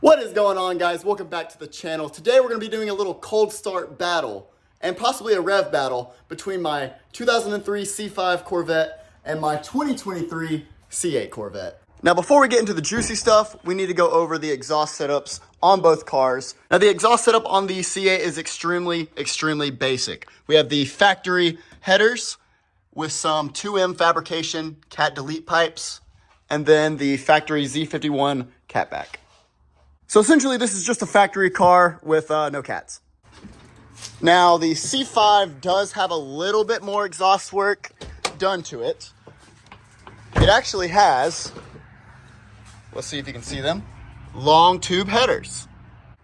What is going on, guys? Welcome back to the channel. Today we're going to be doing a little cold start battle and possibly a rev battle between my 2003 C5 Corvette and my 2023 C8 Corvette. Now, before we get into the juicy stuff, we need to go over the exhaust setups on both cars. Now, the exhaust setup on the C8 is extremely basic. We have the factory headers with some 2M fabrication cat delete pipes, and then the factory Z51 catback. So essentially, this is just a factory car with no cats. Now, the C5 does have a little bit more exhaust work done to it. It actually has, let's see if you can see them, long tube headers.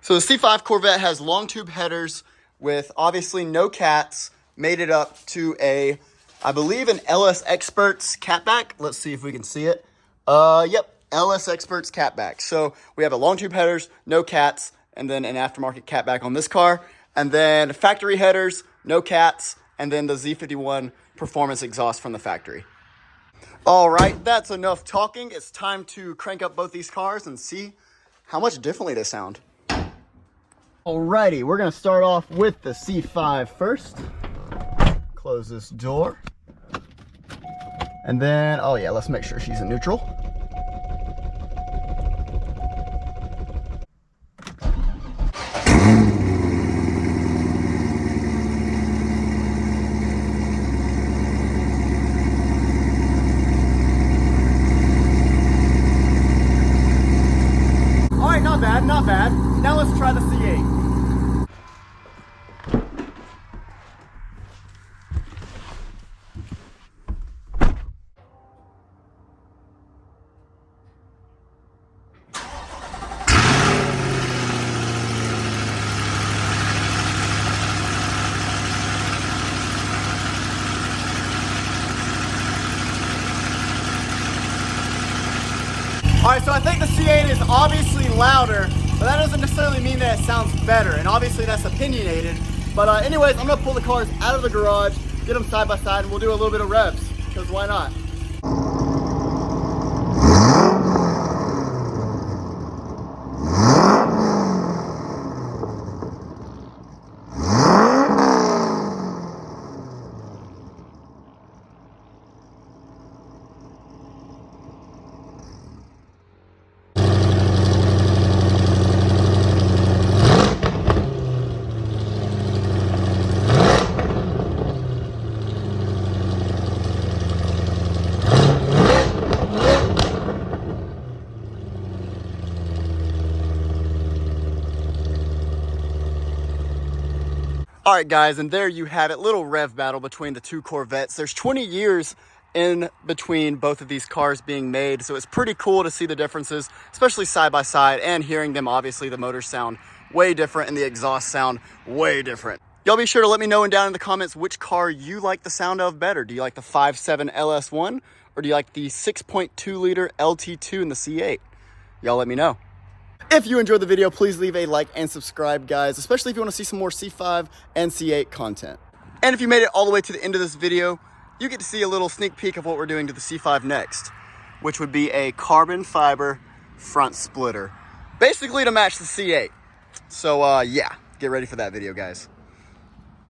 So the C5 Corvette has long tube headers with obviously no cats, made it up to a, I believe, an LSXPERTS catback. Let's see if we can see it. Yep. LSXPERTS catback. So we have a long tube headers, no cats, and then an aftermarket catback on this car. And then factory headers, no cats, and then the Z51 performance exhaust from the factory. All right, that's enough talking. It's time to crank up both these cars and see how much differently they sound. Alrighty, we're gonna start off with the C5 first. Close this door. And then, oh yeah, let's make sure she's in neutral. Not bad. Now let's try the C8. Alright, so I think the C8 is obviously louder, but that doesn't necessarily mean that it sounds better, and obviously that's opinionated. But anyways, I'm gonna pull the cars out of the garage, get them side by side, and we'll do a little bit of revs, because why not? All right, guys, and there you have it, little rev battle between the two Corvettes. There's 20 years in between both of these cars being made, so it's pretty cool to see the differences, especially side by side, and hearing them. Obviously, the motors sound way different and the exhaust sound way different. Y'all be sure to let me know down in the comments which car you like the sound of better. Do you like the 5.7 LS1, or do you like the 6.2 liter LT2 in the C8? Y'all let me know. If you enjoyed the video, please leave a like and subscribe, guys, especially if you want to see some more C5 and C8 content. And if you made it all the way to the end of this video, you get to see a little sneak peek of what we're doing to the C5 next, which would be a carbon fiber front splitter, basically to match the C8. So yeah, get ready for that video, guys.